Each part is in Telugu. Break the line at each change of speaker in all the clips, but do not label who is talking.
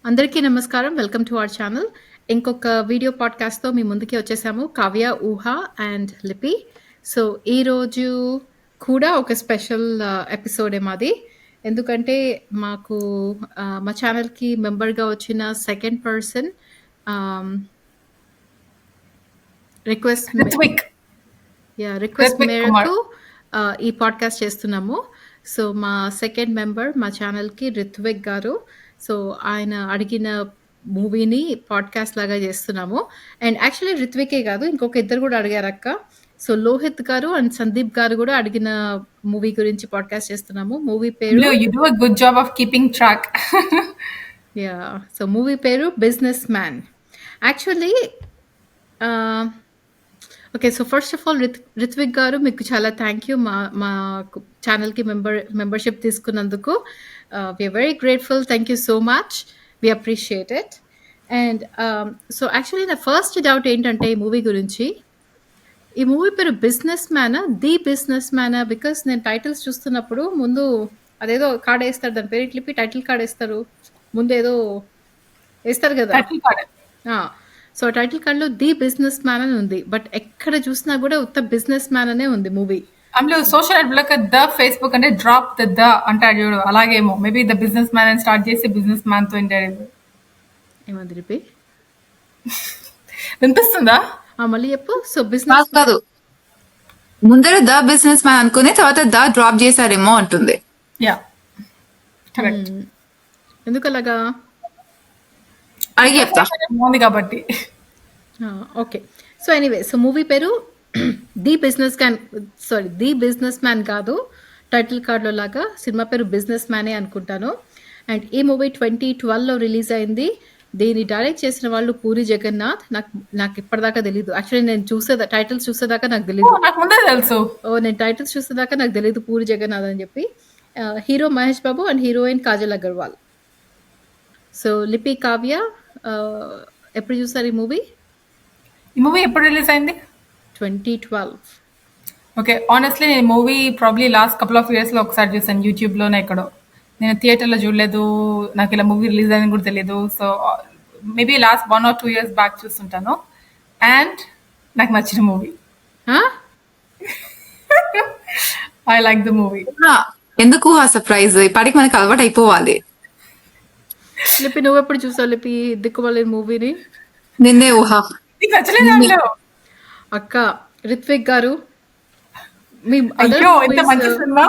అందరికీ నమస్కారం. Welcome to our channel. ఇంకొక వీడియో పాడ్‌కాస్ట్‌తో మీ ముందుకి వచ్చేసాము. కావ్య, ఊహ అండ్ లిపి. సో, ఈరోజు కూడా ఒక స్పెషల్ ఎపిసోడే మాది. ఎందుకంటే మాకు మా ఛానల్‌కి మెంబర్‌గా వచ్చిన సెకండ్ పర్సన్ ఆహ్, రిక్వెస్ట్
రిత్విక్
రిక్వెస్ట్
రిత్విక్ కుమార్.
మేరకు ఈ పాడ్‌కాస్ట్ చేస్తున్నాము. సో, మా సెకండ్ మెంబర్ మా ఛానల్‌కి రిత్విక్ గారు. సో, ఆయన అడిగిన మూవీని పాడ్‌కాస్ట్ లాగా చేస్తున్నాము. అండ్ యాక్చువల్లీ రిత్వికే కాదు, ఇంకొక ఇద్దరు కూడా అడిగారక్క. సో, లోహిత్ గారు అండ్ సందీప్ గారు కూడా అడిగిన మూవీ గురించి పాడ్‌కాస్ట్ చేస్తున్నాము. మూవీ పేరు
Blue, you do a good job of keeping track.
So, movie పేరు 'business man'. Actually okay. So, first of all Rithvik garu మీకు చాలా థ్యాంక్ యూ. మా ఛానల్‌కి మెంబర్‌షిప్ తీసుకున్నందుకు. We are very grateful. Thank you so much. We appreciate it. And so, actually నా ఫస్ట్ డౌట్ ఏంటంటే ఈ మూవీ గురించి. ఈ మూవీ పేరు 'బిజినెస్ మ్యానా? ది బిజినెస్ మ్యానా? బికాస్ నేను టైటిల్స్ చూస్తున్నప్పుడు ముందు అదేదో కార్డ్ ఏస్తారు. దాని పేరు క్లిప్పి టైటిల్ కార్డ్ ఏస్తారు. ముందు ఏదో ఏస్తారు కదా!
Title card.
సో, టైటిల్ కార్డ్‌లో 'ది బిజినెస్ మ్యాన్' అని ఉంది. బట్ ఎక్కడ చూసినా కూడా ఉత్త బిజినెస్ మ్యాన్ అనే ఉంది మూవీ.
అందులో సోషల్ నెట్వర్క్ ద ఫేస్బుక్ అంటే డ్రాప్ ద అంటాడు చూడు, అలాగేమో మేబీ ద బిజినెస్ మ్యాన్ అని స్టార్ట్ చేసి బిజినెస్ మ్యాన్ తో ఇంటర్వ్యూ
ఏమంది రిపి?
వినిపిస్తుందా?
మళ్ళీ చెప్పు. సో, బిజినెస్
కాదు ముందర ద బిజినెస్ మ్యాన్ అనుకుని తర్వాత ద డ్రాప్ చేశారేమో అంటుంది.
Yeah correct.
ఎందుకు అలాగా?
అడిగి చెప్తా.
బాగుంది కాబట్టి.
Okay. So, anyway so movie పేరు ది బిజినెస్ మ్యాన్ కాదు. టైటిల్ కార్డ్‌లో లాగా సినిమా పేరు 'బిజినెస్ మ్యానే' అనుకుంటాను. అండ్ ఈ మూవీ 2012లో రిలీజ్ అయింది. దీన్ని డైరెక్ట్ చేసిన వాళ్ళు పూరి జగన్నాథ్. నాకు ఇప్పటిదాకా తెలీదు. యాక్చువల్లీ నేను టైటిల్స్ చూసేదాకా నాకు తెలీదు.
నాకు ముందే తెలుసు.
నేను టైటిల్స్ చూసేదాకా నాకు తెలీదు పూరి జగన్నాథ్ అని చెప్పి. Hero Mahesh Babu and heroine Kajal Agarwal. So, లిపి, కావ్య ఎప్పుడు చూసారు ఈ మూవీ?
ఈ మూవీ ఎప్పుడు రిలీజ్ అయింది?
2012.
ఓకే, ఆనెస్ట్లీ నేను movie probably last couple of years లో ఒకసారి చూసాను, యూట్యూబ్ లోనే ఎక్కడో. నేను థియేటర్లో చూడలేదు, నాకు ఇలా మూవీ రిలీజ్ అయింది కూడా తెలియదు. So maybe last 1 or 2 years back చూస్తుంటాను. అండ్ నాకు నచ్చిన movie. I like the movie.
ఎందుకు ఆ సర్ప్రైజ్? ఇప్పటికి మనకి అలవాటు అయిపోవాలి.
లిపి, నువ్వెప్పుడు చూసావు లిపి దిక్కుమాలిన మూవీని?
నిన్నే ఊహ.
నీకు నచ్చలేదు అందులో?
అక్క, రిత్విక్ గారు మీ
అయ్యో ఎంత మంచి సినిమా.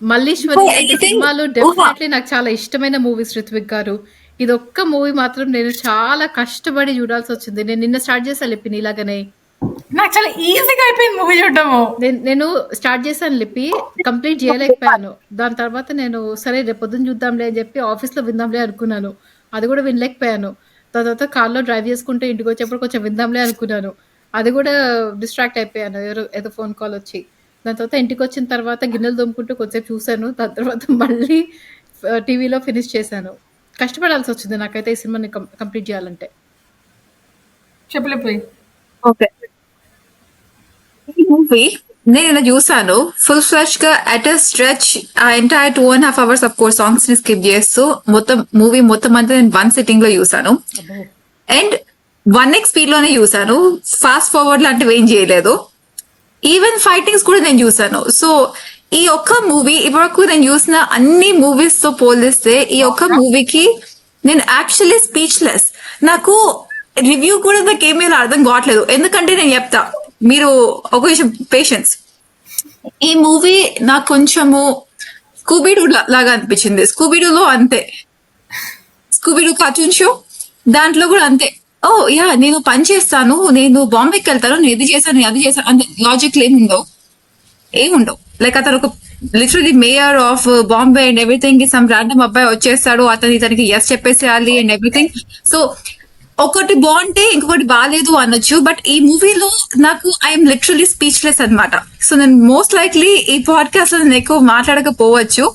మల్లీశ్వరి
Oh,
లాంటి
anything?
సినిమాలు డెఫినెట్లీ నాకు చాలా ఇష్టమైన మూవీస్ రిత్విక్ గారు. ఇది ఒక్క మూవీ మాత్రం నేను చాలా కష్టపడి చూడాల్సి వచ్చింది. నేను నిన్న స్టార్ట్ చేశాను లిపి నీలాగానే.
నాకు చాలా ఈజీగా అయిపోయింది మూవీ చూడటము.
నేను స్టార్ట్ చేశాను లిపి, కంప్లీట్ చేయలేకపోయాను. దాని తర్వాత నేను సరే రేపు పొద్దున్న చూద్దాంలే అని చెప్పి ఆఫీస్లో విందాంలే అనుకున్నాను. అది కూడా వినలేకపోయాను. దాని తర్వాత కార్లో డ్రైవ్ చేసుకుంటూ ఇంటికి వచ్చేప్పుడు కొంచెం విందాంలే అనుకున్నాను. అది కూడా డిస్ట్రాక్ట్ అయిపోయాను, ఏదో ఫోన్ కాల్ వచ్చి. దాని తర్వాత ఇంటికి వచ్చిన తర్వాత గిన్నెలు తోముకుంటూ కొద్దిసేపు చూశాను. దాని తర్వాత మళ్ళీ టీవీలో ఫినిష్ చేశాను. కష్టపడాల్సి వచ్చింది నాకైతే ఈ సినిమాని కంప్లీట్ చేయాలంటే.
చెప్పలేపోయి.
ఓకే, ఈ మూవీ నేను ఇలా చూసాను ఫుల్ ఫ్లెష్ గా అట్ స్ట్రెచ్. ఆ entire 2.5 hours of course songs ని స్కిప్ చేస్తూ మూవీ మొత్తం అంతా నేను 1 sitting లో చూసాను. అండ్ 1x స్పీడ్ లోనే చూసాను. ఫాస్ట్ ఫార్వర్డ్ లాంటివి ఏం చేయలేదు. ఈవెన్ ఫైటింగ్స్ కూడా నేను చూసాను. సో ఈ ఒక్క మూవీ ఇప్పటివరకు నేను చూసిన అన్ని మూవీస్ తో పోలిస్తే ఈ ఒక్క మూవీకి నేను యాక్చువల్లీ స్పీచ్లెస్. నాకు రివ్యూ కూడా నాకేమీ అర్థం కావట్లేదు. ఎందుకంటే నేను చెప్తా, మీరు ఒక విషయం పేషెన్స్. ఈ మూవీ నాకు కొంచెము స్కూబీడూ లాగా అనిపించింది. స్కూబీడూలో అంతే, స్కూబీడూ కార్టూన్ షో, దాంట్లో కూడా అంతే. ఓ యా, నేను పని చేస్తాను, నేను బాంబేకి వెళ్తాను, నేను ఇది చేశాను, అది చేశాను, అంతే. లాజిక్ ఏముండవు. లైక్ అతను ఒక literally mayor of Bombay and everything. Some random అబ్బాయి వచ్చేస్తాడు, ఇతనికి ఎస్ చెప్పేసేయాలి అండ్ ఎవ్రీథింగ్. సో ఒకటి బాగుంటే ఇంకొకటి బాగాలేదు అనొచ్చు. బట్ ఈ మూవీలో నాకు ఐఎమ్ లిటరలీ స్పీచ్లెస్ అనమాట. సో నేను మోస్ట్ లైక్లీ ఈ పాడ్కాస్ట్ లో నేను ఎక్కువ మాట్లాడకపోవచ్చు.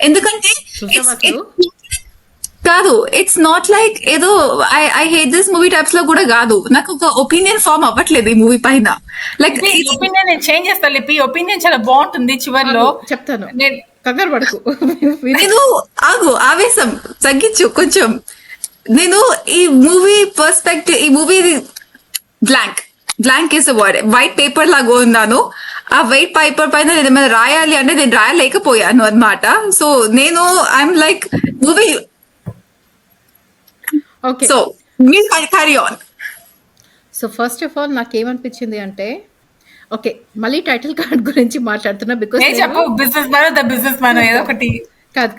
ఎందుకంటే కాదు, ఇట్స్ నాట్ లైక్ ఏదో I hate this movie types లో కూడా కాదు. నాకు ఒక ఒపీనియన్ ఫార్మ్ అవ్వట్లేదు ఈ మూవీ పైన. లైక్
ఒపీనియన్ నేను చేంజ్ చేస్తా లిపి. ఒపీనియన్ చాలా బాగుంటుంది. చివరిలో
చెప్తాను, కంగారు పడకు.
నేను ఆవేశం తగ్గించు కొంచెం. నేను ఈ మూవీ పర్స్పెక్టివ్, ఈ movie blank is word, white paper లాగా ఉన్నాను. ఆ వైట్ పేపర్ పైన నేను ఏమైనా రాయాలి అంటే నేను రాయలేకపోయాను అనమాట. సో నేను I'm like movie.
Okay.
So మీరు carry on.
So first of all నాకేమనిపించింది అంటే, ఓకే, మళ్ళీ టైటిల్ కార్డ్ గురించి మాట్లాడుతున్నా బికాస్
చెప్పు, business man the business man ఏదో ఒకటి.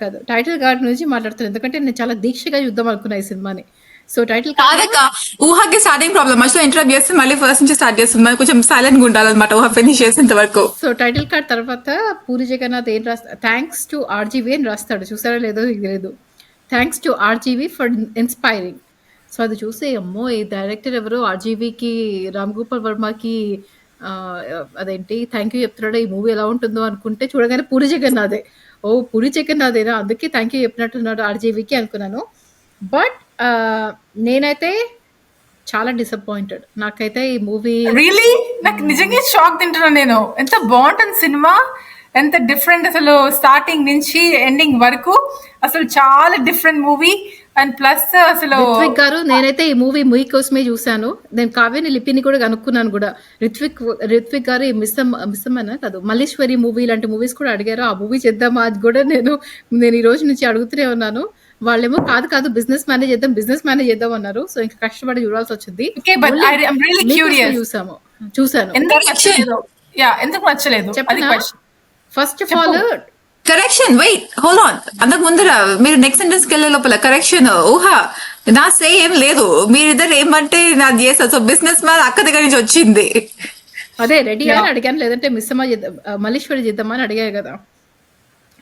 కాదు టైటిల్ కార్డ్ నుంచి మాట్లాడుతున్నాను, ఎందుకంటే నేను చాలా దీక్షగా యుద్ధం అనుకున్నా ఈ సినిమాని. సో టైటిల్
కాదక్క, ఊహకి స్టార్టింగ్ ప్రాబ్లమ్, అసలు ఇంటరప్ట్ చేస్తే మళ్ళీ ఫస్ట్ నుంచి స్టార్ట్ చేస్తుంది. మరి కొంచెం సైలెంట్ గా ఉండాలన్నమాట ఊహ ఫినిష్ చేసేంత వరకు.
సో టైటిల్ కార్డ్ తర్వాత పూరి జగన్నాథ్ ఏం రాస్తా, థ్యాంక్స్ టు ఆర్జీవీ అని రాస్తాడు, చూసారో లేదో లేదు. Thanks to RGV for inspiring. So అది చూసి అమ్మో ఈ డైరెక్టర్ ఎవరో ఆర్జీవీకి, రామ్ గోపాల్ వర్మకి అదేంటి థ్యాంక్ యూ చెప్తున్నాడు, ఈ మూవీ ఎలా ఉంటుందో అనుకుంటే చూడగానే పూరి జగన్నాథే. ఓ పూరి జగన్నాథేనా, అందుకే థ్యాంక్ యూ చెప్పినట్టున్నాడు ఆర్జీవీకి అనుకున్నాను. బట్ నేనైతే చాలా డిసప్పాయింటెడ్. నాకైతే ఈ మూవీ
రియలీ నాకు నిజంగా షాక్ తింటున్నాను నేను. ఎంత బాగుంటుంది సినిమా, ఎంత డిఫరెంట్ అసలు, స్టార్టింగ్ నుంచి ఎండింగ్ వరకు అసలు చాలా డిఫరెంట్ మూవీ. అండ్ ప్లస్ అసలు
రిత్విక్ గారు, నేనైతే ఈ మూవీ కోసమే చూశాను. నేను కావ్యని లిపిని కూడా కనుక్కున్నాను కూడా. రిత్విక్ గారు ఈ మిస్సమ్మన కాదు మల్లీశ్వరి మూవీ లాంటి మూవీస్ కూడా అడిగారు, ఆ మూవీ చేద్దామా అది కూడా నేను ఈ రోజు నుంచి అడుగుతూనే ఉన్నాను. వాళ్ళేమో కాదు బిజినెస్ మేనేజ్ చేద్దాం అన్నారు. సో ఇంకా కష్టపడి చూడాల్సి వచ్చింది. చూసాను.
ఎందుకు నచ్చలేదు
చెప్పనా? First of all
correction, wait hold on, అంతకు ముందర మీరు నెక్స్ట్ సెంటెన్స్ కి వెళ్ళే లోపల కరెక్షన్, ఊహా నా సే ఏం లేదు, మీరిద్దరు ఏమంటే నాది చేస్తారు. సో బిజినెస్ మ్యాన్ అక్క దగ్గర నుంచి వచ్చింది.
అదే రెడీ అని అడిగాను, లేదంటే మిస్సమ్మ మల్లీశ్వరి చేద్దామా అని అడిగారు కదా.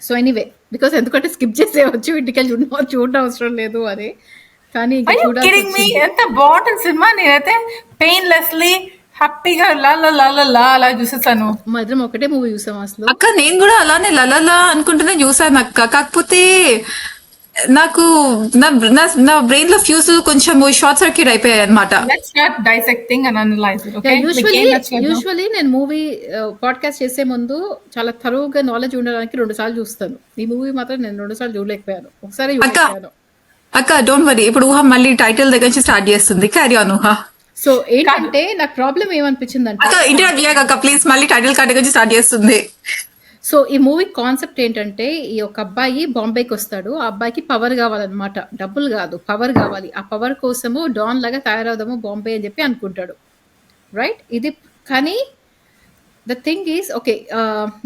సో ఎనీవే, బికాస్ ఎందుకంటే స్కిప్ చేసేవచ్చు, ఇంటికి చూడడం అవసరం లేదు అని. కానీ
ఎంత బాగుంటుంది సినిమా, నేనైతే పెయిన్లెస్లీ హ్యాపీగా అలా చూసేసాను.
మా ఇద్దరం ఒకటే మూవీ చూసాం అసలు.
అక్క నేను కూడా అలానే లలా అనుకుంటూనే చూసాను అక్క. కాకపోతే నాకు నా బ్రెయిన్ లో ఫ్యూజ్ కొంచెం షార్ట్ సర్క్యూట్ అయిపోయాయి అనమాట.
యూజువలీ నేను మూవీ పాడ్కాస్ట్ చేసే ముందు చాలా థరోగా నాలెడ్జ్ ఉండడానికి 2 సార్లు చూస్తాను. ఈ మూవీ మాత్రం నేను 2 సార్లు చూడలేకపోయాను, ఒకసారి చూడలేకపోయాను.
అక్క డోంట్ వరీ, ఇప్పుడు ఊహ మళ్ళీ టైటిల్ దగ్గర నుంచి స్టార్ట్ చేస్తుంది, క్యారీ ఆన్ ఊహ.
సో ఏంటంటే నాకు ప్రాబ్లం ఏమనిపించింది అంటే,
ఇంటర్వ్యూ చేయక ప్లీజ్, మళ్ళీ టైటిల్ కార్డ్ దగ్గర నుంచి స్టార్ట్ చేస్తుంది.
సో ఈ మూవీ కాన్సెప్ట్ ఏంటంటే, ఈ ఒక అబ్బాయి బాంబేకి వస్తాడు. ఆ అబ్బాయికి పవర్ కావాలన్నమాట, డబ్బులు కాదు పవర్ కావాలి. ఆ పవర్ కోసము డాన్ లాగా తయారవుదాము బాంబే అని చెప్పి అనుకుంటాడు, రైట్? ఇది కానీ ద థింగ్ ఈస్, ఓకే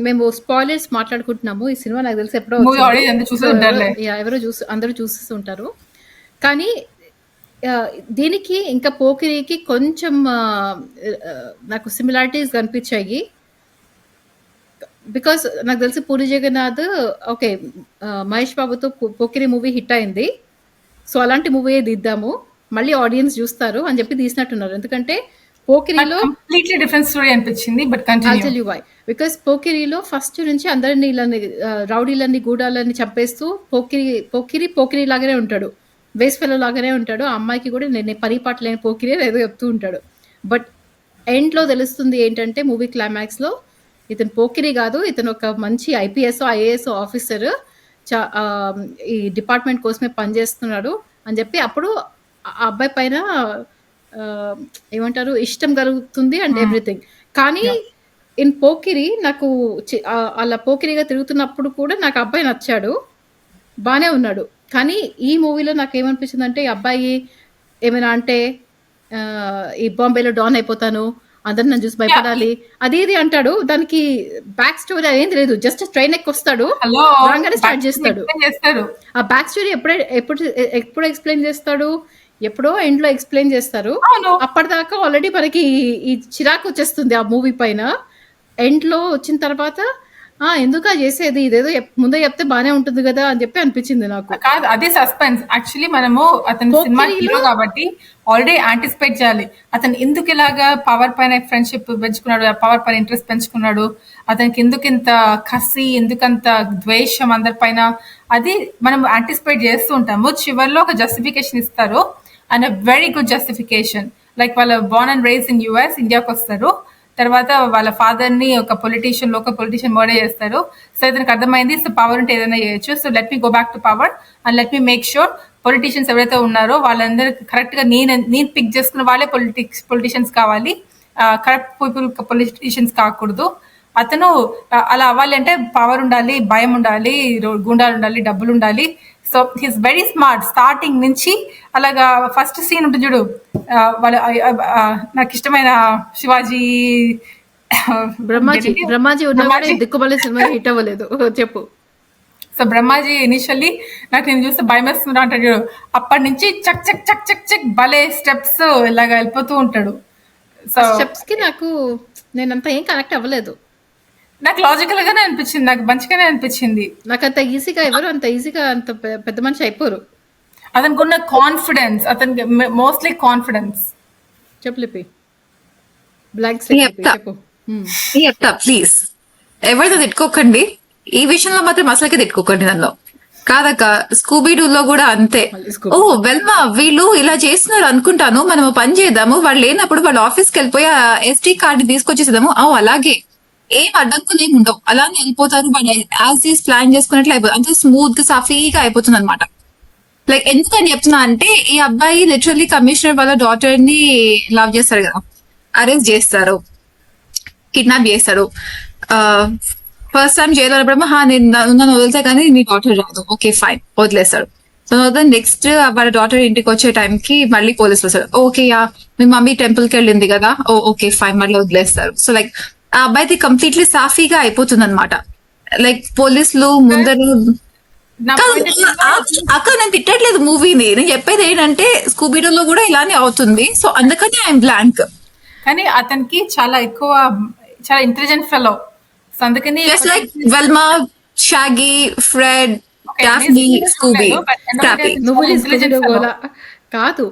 మేము స్పాయిలర్స్ మాట్లాడుకుంటున్నాము. ఈ సినిమా నాకు తెలిసి ఎప్పుడో ఎవరో అందరూ చూస్తుంటారు. కానీ దీనికి ఇంకా పోకిరికి కొంచెం నాకు సిమిలారిటీస్ కనిపించాయి. బికాస్ నాకు తెలిసి పూరి జగన్నాథ్, ఓకే మహేష్ బాబుతో పోకిరి మూవీ హిట్ అయింది, సో అలాంటి మూవీ తీద్దాము మళ్ళీ ఆడియన్స్ చూస్తారు అని చెప్పి తీసినట్టున్నారు. ఎందుకంటే పోకిరిలో
కంప్లీట్లీ డిఫరెంట్ స్టోరీ అనిపించింది. బట్
కంటిన్యూ వై, బికాస్ పోకిరిలో ఫస్ట్ నుంచి అందరినీ రౌడీలన్నీ గూడాలన్నీ చంపేస్తూ పోకిరి లాగానే ఉంటాడు, వేస్ ఫెలో లాగానే ఉంటాడు. ఆ అమ్మాయికి కూడా నేను పరిపాటు లేని పోకిరి ఏదో చెప్తూ ఉంటాడు. బట్ ఎండ్లో తెలుస్తుంది ఏంటంటే, మూవీ క్లైమాక్స్లో ఇతను పోకిరి కాదు, ఇతను ఒక మంచి ఐపీఎస్ ఐఏఎస్ ఆఫీసర్, ఈ డిపార్ట్మెంట్ కోసమే పనిచేస్తున్నాడు అని చెప్పి అప్పుడు ఆ అబ్బాయి పైన ఏమంటారు ఇష్టం కలుగుతుంది అండ్ ఎవ్రీథింగ్. కానీ ఇన్ పోకిరి నాకు అలా పోకిరిగా తిరుగుతున్నప్పుడు కూడా నాకు అబ్బాయి నచ్చాడు, బాగానే ఉన్నాడు. కానీ ఈ మూవీలో నాకు ఏమనిపించింది అంటే, ఈ అబ్బాయి ఏమైనా అంటే ఈ బాంబేలో డాన్ అయిపోతాను, అందరు నన్ను చూసి భయపడాలి అది ఇది అంటాడు. దానికి బ్యాక్ స్టోరీ ఏంది లేదు, జస్ట్ ట్రైన్ ఎక్కి వస్తాడు, రాగానే స్టార్ట్ చేస్తాడు. ఆ బ్యాక్ స్టోరీ ఎప్పుడు ఎక్స్ప్లెయిన్ చేస్తాడు, ఎప్పుడో ఎండ్ లో ఎక్స్ప్లెయిన్ చేస్తారు. అప్పటిదాకా ఆల్రెడీ మనకి ఈ చిరాకు వచ్చేస్తుంది ఆ మూవీ పైన. ఎండ్ లో వచ్చిన తర్వాత ఎందుకు చేసేది, ఇదేదో ముందే చెప్తే బానే ఉంటుంది కదా అని చెప్పి అనిపించింది నాకు.
కాదు, అదే సస్పెన్స్. యాక్చువల్లీ మనము అతను సినిమా హీరో కాబట్టి ఆల్రెడీ యాంటిసిపేట్ చేయాలి, అతను ఎందుకు ఇలాగా పవర్ పైన ఫ్రెండ్షిప్ పెంచుకున్నాడు, పవర్ పైన ఇంట్రెస్ట్ పెంచుకున్నాడు, అతనికి ఎందుకు ఇంత కసి, ఎందుకంత ద్వేషం అందరిపైన, అది మనం యాంటిసిపేట్ చేస్తూ ఉంటాము. చివరిలో ఒక జస్టిఫికేషన్ ఇస్తారు, and very good justification. Like వాళ్ళ born and raised in US, ఇండియాకి వస్తారు. తర్వాత వాళ్ళ ఫాదర్ ని ఒక లోకల్ పొలిటీషియన్ మర్డర్ చేస్తారు. సో ఇతనికి అర్థమైంది, సో పవర్ ఉంటే ఏదైనా చేయొచ్చు, so let me go back to power and let me make sure politicians ఎవరైతే ఉన్నారో వాళ్ళందరూ కరెక్ట్ గా నేను పిక్ చేసుకున్న వాళ్ళే పొలిటీషియన్స్ కావాలి, కరెక్ట్ పీపుల్ పొలిటీషియన్స్ కాకూడదు. అతను అలా అవ్వాలి అంటే పవర్ ఉండాలి, భయం ఉండాలి, గుండాలు ఉండాలి, డబ్బులు ఉండాలి. So he's very smart starting నుంచి. అలాగా ఫస్ట్ సీన్ ఉంటుంది చూడు, వాళ్ళ నాకు ఇష్టమైన శివాజీ
బ్రహ్మాజీ ఉన్నా కూడా దిక్కుమల్లి సినిమా హిట్ అవ్వలేదు. చెప్పు.
సో బ్రహ్మాజీ ఇనిషియల్లీ నాకు నేను చూస్తే భయం వేస్తున్నా అంటాడు చూడు, అప్పటి నుంచి చక్ చక్ చక్ చక్ చక్ భలే స్టెప్స్ ఇలాగా వెళ్ళిపోతూ ఉంటాడు. సో
స్టెప్స్ కి నాకు నేనంతా ఏం కనెక్ట్ అవ్వలేదు.
నాకు లాజికల్ గానే అనిపించింది, నాకు మంచిగానే అనిపించింది.
నాకు అంత ఈజీగా ఎవరు అంత ఈజీగా అంత పెద్ద మనిషి అయిపోరు.
అతనికి ఉన్న కాన్ఫిడెన్స్, అతనికి మోస్ట్లీ కాన్ఫిడెన్స్.
చెప్పు బ్లాంక్ చెప్పు.
చెప్తా ప్లీజ్, ఎవరితో తిట్టుకోకండి, ఈ విషయంలో మాత్రం అసలుకే తిట్టుకోకండి నన్ను. కాదక్క, స్కూబీడూలో కూడా అంతే. ఓ వెల్మా వీళ్ళు ఇలా చేస్తున్నారు అనుకుంటాను, మనం పని చేద్దాము, వాళ్ళు లేనప్పుడు వాళ్ళ ఆఫీస్కి వెళ్ళిపోయి ఎస్టీ కార్డు తీసుకొచ్చేసేదాము. అలాగే ఏం అడ్డంకులు ఏమి ఉండవు, అలానే వెళ్ళిపోతారు. వాళ్ళు యాజ్ ఈస్ ప్లాన్ చేసుకున్నట్లు అయిపోతుంది, అంతే స్మూత్ గా సాఫీగా అయిపోతుంది అనమాట. లైక్ ఎందుకని చెప్తున్నా అంటే, ఈ అబ్బాయి లిటరల్లీ కమిషనర్ వాళ్ళ డాటర్ ని లవ్ చేస్తారు కదా, అరెస్ట్ చేస్తారు, కిడ్నాప్ చేస్తాడు. ఫస్ట్ టైం జైలు నేను నన్ను వదిలితే కానీ నీ డాటర్ రాదు, ఓకే ఫైన్ వదిలేస్తాడు. తర్వాత నెక్స్ట్ వాళ్ళ డాటర్ ఇంటికి వచ్చే టైంకి మళ్ళీ పోలీసులు వస్తారు, ఓకే యా మీ మమ్మీ టెంపుల్ కి వెళ్ళింది కదా, ఓకే ఫైన్ మళ్ళీ వదిలేస్తారు. సో లైక్ ఆ అబ్బాయిది కంప్లీట్లీ సాఫీగా అయిపోతుంది అనమాట. లైక్ పోలీసులు ముందర అక్క నేను తిట్టట్లేదు మూవీని, నేను చెప్పేది ఏంటంటే స్కూబీడోలో కూడా ఇలానే అవుతుంది. సో అందుకని ఐఎమ్ బ్లాంక్.
కానీ అతనికి చాలా ఎక్కువ, చాలా ఇంటెలిజెంట్ ఫెలో. సో అందుకని
like Velama, shaggy, Fred, డాఫ్నీ, Scooby,
కాదు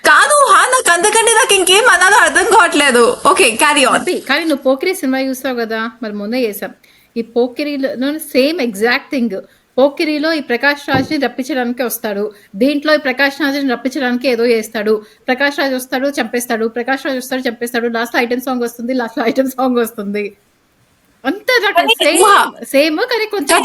కాదు నాకు అందుకంటే నాకు ఇంకేం అన్నాలో అర్థం కావట్లేదు. Okay carry on.
కానీ నువ్వు పోకిరి సినిమా చూస్తావు కదా, మరి ముందే చేసాం. ఈ పోకిరిలో సేమ్ ఎగ్జాక్ట్ థింగ్. పోకిరిలో ఈ ప్రకాష్ రాజ్ ని రప్పించడానికి వస్తాడు, దీంట్లో ఈ ప్రకాష్ రాజ్ ని రప్పించడానికి ఏదో చేస్తాడు. ప్రకాష్ రాజ్ వస్తాడు చంపేస్తాడు, ప్రకాష్ రాజ్ వస్తాడు చంపేస్తాడు, లాస్ట్ ఐటమ్ సాంగ్ వస్తుంది, లాస్ట్ ఐటమ్ సాంగ్ వస్తుంది. అంతే సేమ్ కానీ కొంచెం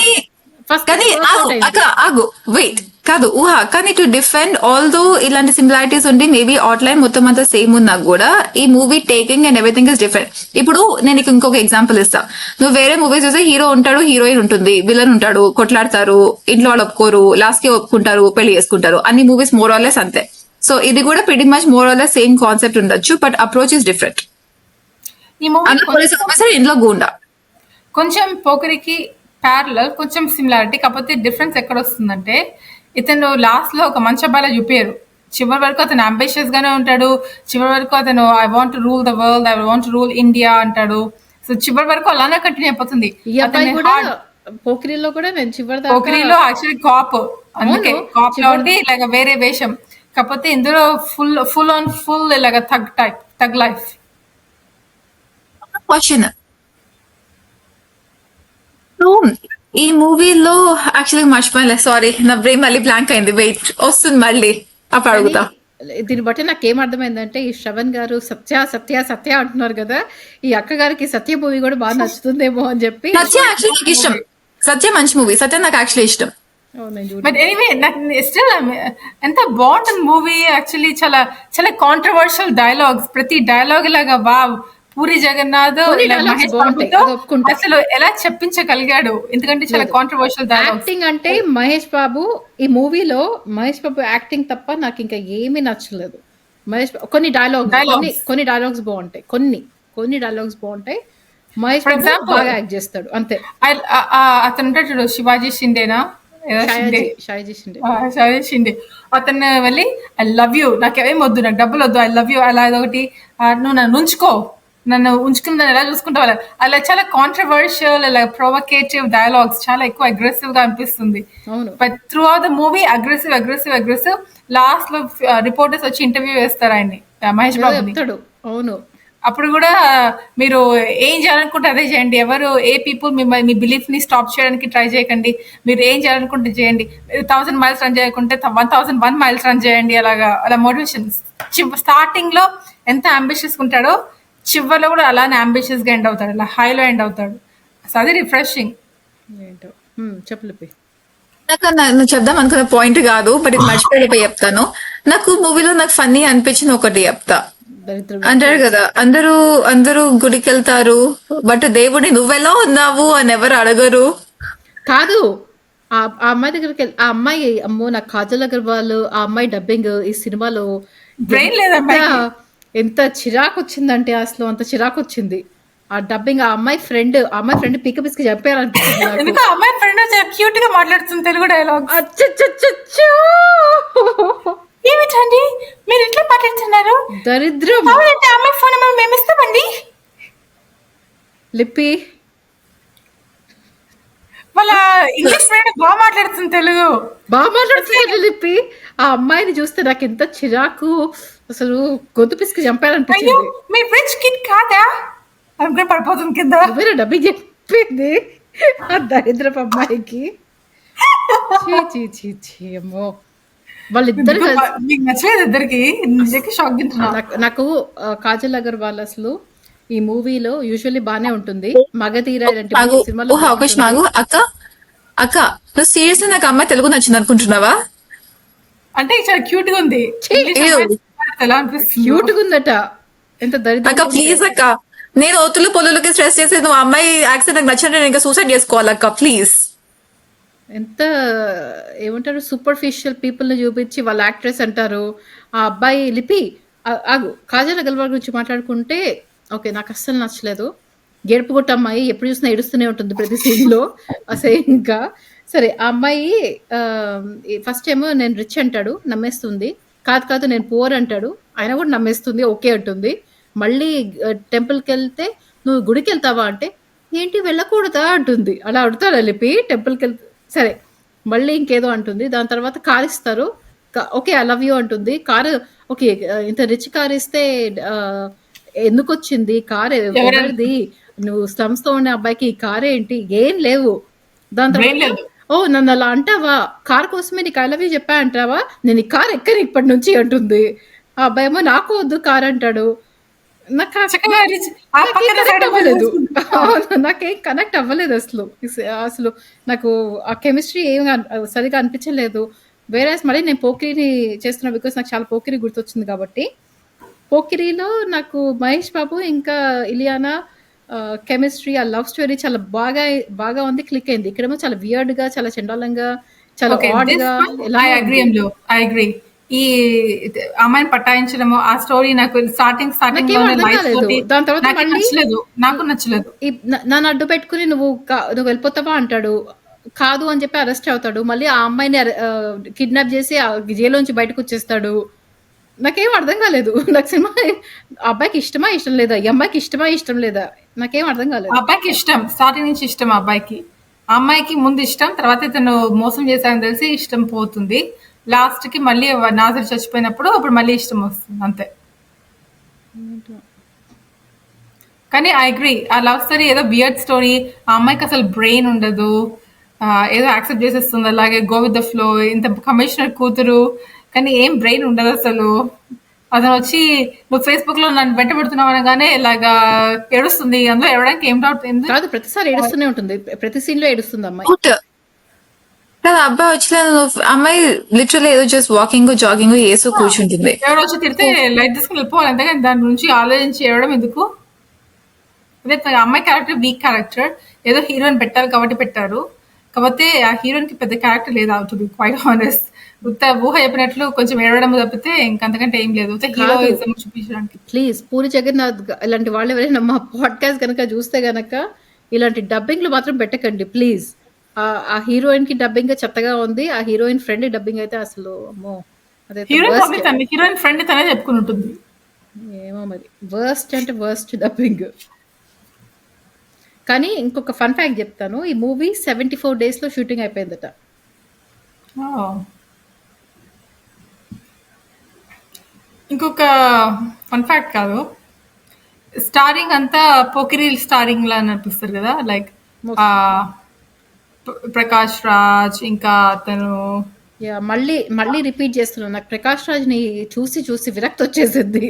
ఆగు వెయిట్ కాదు ఊహ. కానీ టు డిఫెండ్ ఆల్దో ఇలాంటి సిమిలారిటీస్ ఉండి మేబీ అవుట్లైన్ మొత్తం అంతా సేమ్ ఉన్నా కూడా ఈ movie taking and everything is different. ఇప్పుడు నేను ఇంకొక ఎగ్జాంపుల్ ఇస్తా. నువ్వు వేరే మూవీస్ చూస్తే హీరో ఉంటాడు, హీరోయిన్ ఉంటుంది, విలన్ ఉంటాడు, కొట్లాడతారు, ఇంట్లో వాళ్ళు ఒప్పుకోరు, లాస్ట్ కి ఒప్పుకుంటారు, పెళ్లి చేసుకుంటారు. అన్ని మూవీస్ మోర్ ఆర్ లెస్ అంతే. సో ఇది కూడా pretty much more or less same concept ఉండొచ్చు, బట్ అప్రోచ్ ఇస్ డిఫరెంట్. ఇంట్లో గూండా
కొంచెం పోకరికి ప్యారలల్, కొంచెం సిమిలారిటీ. కాకపోతే డిఫరెన్స్ ఎక్కడ వస్తుందంటే, ఇతను లాస్ట్ లో ఒక మంచి అబ్బాయిలా చూపారు. చివరి వరకు అతను అంబిషియస్ గానే ఉంటాడు. చివరి వరకు అతను I want rule the world, I want rule India అంటాడు. సో చివరి వరకు అలానే కంటిన్యూ అయిపోతుంది.
పోకిరిలో కూడా నేను చివరి
పోకిరిలో యాక్చువల్లీ కాప్, అందుకే కాప్ లో ఉండి ఇలాగ వేరే వేషం. కాకపోతే ఇందులో ఫుల్ ఆన్ ఫుల్ ఇలాగ థగ్ లైఫ్.
క్వశ్చన్, ఈ మూవీలో యాక్చువల్లీ మర్చిపోయలే, సారీ నా బ్రెయిన్ మళ్ళీ బ్లాంక్ అయింది, వెయిట్ వస్తుంది మళ్ళీ అప్పుడు అడుగుతా.
దీన్ని బట్టి నాకు ఏం అర్థమైందంటే, ఈ శ్రవణ్ గారు సత్య సత్య సత్య అంటున్నారు కదా, ఈ అక్క గారికి సత్య మూవీ కూడా బాగా నచ్చుతుందేమో అని చెప్పి.
సత్య యాక్చువల్లీ నాకు ఇష్టం, సత్య మంచి మూవీ, సత్య నాకు యాక్చువల్లీ ఇష్టం.
బట్ ఎనీవే నాకు స్టిల్ ఎంత బాగుంటుంది మూవీ. యాక్చువల్లీ చాలా చాలా కాంట్రవర్షియల్ డైలాగ్స్, ప్రతి డైలాగ్ లాగా వావ్ పూరి జగన్నాథ్ అసలు ఎలా చెప్పించగలిగాడు, ఎందుకంటే చాలా కాంట్రవర్షియల్
యాక్టింగ్. అంటే మహేష్ బాబు ఈ మూవీలో మహేష్ బాబు యాక్టింగ్ తప్ప నాకు ఇంకా ఏమీ నచ్చలేదు. మహేష్ బాబు కొన్ని డైలాగ్స్ బాగుంటాయి, కొన్ని డైలాగ్స్ బాగుంటాయి. మహేష్ బాబు బాగా యాక్ట్ చేస్తాడు అంతే.
అతను ఉంటాడు శివాజీ షిండేనా, షాజీ షిండే. అతను వెళ్ళి ఐ లవ్ యూ, నాకేం వద్దు, నాకు డబ్బులు వద్దు, ఐ లవ్ యూ అలా ఒకటి, నువ్వు నన్ను ఉంచుకుని నన్ను ఎలా చూసుకుంటావు అలా చాలా కాంట్రవర్షియల్, అలా ప్రొవకేటివ్ డైలాగ్స్, చాలా ఎక్కువ అగ్రెసివ్ గా అనిపిస్తుంది. But through out the movie aggressive. Last లో రిపోర్టర్స్ వచ్చి ఇంటర్వ్యూ వేస్తారు ఆయన్ని, మహేష్ బాబు.
అవును,
అప్పుడు కూడా మీరు ఏం చేయాలనుకుంటే అదే చేయండి, ఎవరు ఏ పీపుల్ మీ బిలీఫ్ ని స్టాప్ చేయడానికి ట్రై చేయకండి, మీరు ఏం చేయాలనుకుంటే చేయండి, 1000 మైల్స్ రన్ చేయకుంటే 1001 మైల్స్ రన్ చేయండి, అలా మోటివేషన్స్. స్టార్టింగ్ లో ఎంత అంబిషియస్ ఉంటాడో చివరిలో కూడా అలానే అంబిషియస్ గా ఎండ్ అవుతాడు, అలా హైలో ఎండ్ అవుతాడు. సో అది రిఫ్రెషింగ్.
చెప్పు.
ఇందాక నువ్వు చెప్దాం అనుకున్న పాయింట్ కాదు, బట్ ఇది మర్చిపోయిపోయి చెప్తాను. నాకు మూవీలో నాకు ఫన్నీ అనిపించింది ఒకటి చెప్తా.
దరిద్రం.
అంటారు కదా, అందరూ అందరూ గుడికి వెళ్తారు, బట్ దేవుడిని నువ్వెలా ఉన్నావు అని ఎవరు అడగరు.
కాదు, ఆ అమ్మాయి దగ్గరికి వెళ్ళి ఆ అమ్మాయి, అమ్మో నాకు కాజల్ అగర్వాల్ ఆ అమ్మాయి డబ్బింగ్ ఈ సినిమాలో
బ్రెయిన్ లేదు
ఎంత
అమ్మాయికి.
ఎంత చిరాకు వచ్చిందంటే అసలు అంత చిరాకు వచ్చింది ఆ డబ్బింగ్. ఆ అమ్మాయి ఫ్రెండ్ పిక్క పిసికి చెప్పారనిపించింది నాకు.
ఎందుకు ఆ అమ్మాయి ఫ్రెండ్ చాలా క్యూట్ గా మాట్లాడుతుంది తెలుగు డైలాగ్.
అచ్చచ్చచ్చచ్చో!
ఏమిటండి మీరు ఎట్లా మాట్లాడుతున్నారు?
దరిద్రం.
అవునంటే ఆ అమ్మాయి ఫోన్ నెంబర్ మేము ఇస్తామండి.
లిప్పి
వాళ్ళ ఇంగ్లీష్ ఫ్రెండ్ బాగా మాట్లాడుతుంది తెలుగు.
బాగా మాట్లాడుతుంది లిప్పి. ఆ అమ్మాయిని చూస్తే నాకు ఎంత చిరాకు, అసలు గొంతు పిసికి
అయ్యో
చంపాలనిపించింది.
మీ రిచ్ కిడ్ కాదా అనుకుని పడిపోతుంది కింద.
నువ్వేనా డబ్బింగ్ చెప్పింది ఆ దరిద్రపు అమ్మాయికి? చీ చీ చీ చీ అమ్మో. వాళ్ళిద్దరు కలిసి
మీకు నచ్చలేదు ఇద్దరికి? నిజంగా షాక్ తింటున్నా.
నాకు కాజల్ అగర్వాల్ అసలు ఈ మూవీలో యూజువల్లీ బానే ఉంటుంది. మగధీర ఇలాంటి
మాగు
సినిమాలో
ఊహ అవకాశం మాగు. అక్క అక్క నువ్వు సీరియస్ నాకు అమ్మాయి తెలుగు నచ్చింది అనుకుంటున్నావా?
అంటే చాలా క్యూట్ గా ఉంది.
ఛీ!
ఇంగ్లీష్ అమ్మాయి మాట్లాడితే ఎలా అనిపిస్తుంది?
క్యూట్ గా ఉందట. ఎంత
అక్క
దరిద్రం.
ప్లీజ్ అక్క, నేను ఒత్తులు పొల్లులకి స్ట్రెస్ చేసేది నువ్వు అమ్మాయి యాక్సిడెంట్ నాకు నచ్చింది, నేను ఇంకా సూసైడ్ చేసుకోవాలక్క ప్లీజ్.
ఎంత ఏమంటారు, సూపర్ఫిషియల్ పీపుల్ ని చూపించి వాళ్ళ యాక్ట్రెస్ అంటారు. ఆ అబ్బాయి లిపి ఆగు, కాజల్ అగర్వాల్ గురించి మాట్లాడుకుంటే ఓకే, నాకు అస్సలు నచ్చలేదు. గేడుపు కొట్ట అమ్మాయి ఎప్పుడు చూసినా ఏడుస్తూనే ఉంటుంది ప్రతి సీన్ లో అసహ్యంగా. సరే, ఆ అమ్మాయి ఫస్ట్ ఏమో నేను రిచ్ అంటాడు, నమ్మేస్తుంది. కాదు కాదు నేను పువర్ అంటాడు, ఆయన కూడా నమ్మేస్తుంది, ఓకే అంటుంది. మళ్ళీ టెంపుల్కి వెళ్తే నువ్వు గుడికి వెళ్తావా అంటే ఏంటి వెళ్ళకూడదా అంటుంది. అలా అడుగుతారా లిపి టెంపుల్కి వెళ్తే? సరే, మళ్ళీ ఇంకేదో అంటుంది. దాని తర్వాత కార్ ఇస్తారు, ఓకే ఐ లవ్ యూ అంటుంది. కారు ఓకే, ఇంత రిచ్ కార్ ఇస్తే ఎందుకు వచ్చింది కార్, ఎవరిది? నువ్వు స్లమ్స్ తో ఉండే అబ్బాయికి ఈ కార్ ఏంటి? ఏం లేవు. దాని
బ్రెయిన్
తర్వాత
లేదు.
ఓ నన్ను అలా అంటావా, కార్ కోసమే నీకు ఐ లవ్ యూ చెప్పా అంటావా, నేను ఈ కార్ ఎక్కను ఇప్పటి నుంచి అంటుంది. ఆ అబ్బాయి ఏమో నాకు వద్దు కార్ అంటాడు. నాకు
చక్కగా రిచ్ ఆ
నాకేం
పక్కన
కనెక్ట్
సైడ్
అవ్వలేదు. అవును, నాకేం కనెక్ట్ అవ్వలేదు అసలు. అసలు నాకు ఆ కెమిస్ట్రీ ఏం సరిగా అనిపించలేదు. వేరే మళ్ళీ నేను పోకిరిని చేస్తున్నా బికాస్ నాకు చాలా పోకిరి గుర్తొచ్చింది కాబట్టి. పోకిరిలో నాకు మహేష్ బాబు ఇంకా ఇలియానా కెమిస్ట్రీ, ఆ లవ్ స్టోరీ చాలా బాగా బాగా ఉంది, క్లిక్ అయింది. ఇక్కడేమో చాలా వియర్డ్ గా, చాలా చండాలంగా, చాలా
ఓకే
ఆడ్
దిస్
గా ఎలా
ఐ అగ్రీ
ఉంది.
I agree. ఈ అమ్మాయిని పట్టాయించడము ఆ స్టోరీ నాకు స్టార్టింగ్
నాకేం
లోనే
అర్థం
లైఫ్
కాలేదు.
తోటి
దాని తర్వాత
నాకేం
మళ్ళీ
నచ్చలేదు. నాకు నచ్చలేదు.
నన్ను అడ్డు పెట్టుకుని నువ్వు వెళ్ళిపోతావా అంటాడు. కాదు అని చెప్పి అరెస్ట్ అవుతాడు. మళ్ళీ ఆ అమ్మాయిని కిడ్నాప్ చేసి ఆ జైల్లోంచి బయటకు వచ్చేస్తాడు. నాకేం అర్థం కాలేదు. నాకు సినిమా ఆ అబ్బాయికి ఇష్టమా ఇష్టం లేదా, ఈ అమ్మాయికి ఇష్టమా ఇష్టం లేదా, నాకేం అర్థం
ఆ
కాలేదు.
అబ్బాయికి ఇష్టం, స్టార్టింగ్ నుంచి ఇష్టం ఆ అబ్బాయికి. ఆ అమ్మాయికి ముందు ఇష్టం, తర్వాత ఇతను మోసం చేశానని తెలిసి ఇష్టం పోతుంది. లాస్ట్ కి మళ్ళీ నాజర్ చచ్చిపోయినప్పుడు అప్పుడు మళ్ళీ ఇష్టం వస్తుంది అంతే. కానీ ఐ అగ్రీ, ఆ లవ్ స్టోరీ ఏదో బియర్డ్ స్టోరీ. ఆ అమ్మాయికి అసలు బ్రెయిన్ ఉండదు. ఏదో యాక్సెప్ట్ చేసేస్తుంది అలాగే గో విత్ ద ఫ్లో. ఇంత కమిషనర్ కూతురు కానీ ఏం బ్రెయిన్ ఉండదు అసలు. అతను వచ్చి నువ్వు ఫేస్బుక్ లో నన్ను వెంట పెడుతున్నావు అనగానే ఇలాగా ఏడుస్తుంది. అందులో ఏడడానికి ఏం డౌట్ ఏంది?
కాదు, ప్రతిసారి ఏడుస్తూనే ఉంటుంది, ప్రతి సీన్ లో ఏడుస్తుంది అమ్మాయి.
కదా అబ్బాయి వచ్చలేదు, అమ్మాయి లిటరల్లీ ఏదో జస్ట్ వాకింగ్ జాగింగ్ వేసు కూర్చుంటుంది.
ఎవడో వచ్చి తిడితే లైట్ తీసుకుని వెళ్ళిపోవాలి, అంతేగాని దాని గురించి ఆలోచించి ఏడడం ఎందుకు? అదే అమ్మాయి క్యారెక్టర్ వీక్ క్యారెక్టర్, ఏదో హీరోయిన్ పెట్టారు కాబట్టి పెట్టారు. కాకపోతే ఆ హీరోయిన్ కి పెద్ద క్యారెక్టర్ లేదు, టు బి క్వైట్ హానెస్ట్. ఉత్త ఊహ చెప్పినట్లు కొంచెం ఏడవడం తప్పితే ఇంకంతకంటే ఏం లేదు. హీరోయిజం చూపించడానికి.
ప్లీజ్ పూరి జగన్నాథ్ ఇలాంటి వాళ్ళు ఎవరైనా మా పాడ్కాస్ట్ కనుక చూస్తే గనక ఇలాంటి డబ్బింగ్లు మాత్రం పెట్టకండి ప్లీజ్. ఆ హీరోయిన్ కి డబ్బింగ్ చెత్తగా ఉంది, ఆ హీరోయిన్ ఫ్రెండ్ డబ్బింగ్ అయితే అసలు అమ్మో అదైతే
హీరోయిన్ ఫ్రెండ్ తనే చెప్పుకుని ఉంటుంది.
ఏమో మరి వర్స్ట్ అంటే వర్స్ట్ డబ్బింగ్. కానీ ఇంకొక ఫన్ ఫ్యాక్ట్ చెప్తాను, ఈ మూవీ 74 days లో షూటింగ్ అయిపోయిందట.
ఇంకొక ఫన్ ఫ్యాక్ట్ కాదు, స్టారింగ్ అంతా పోకిరి స్టారింగ్ లా అనిపిస్తారు కదా, లైక్ ప్రకాష్ రాజ్ ఇంకా అతను.
మళ్ళీ మళ్ళీ రిపీట్ చేస్తున్నాను, నాకు ప్రకాష్ రాజ్ ని చూసి చూసి విరక్తి వచ్చేసింది.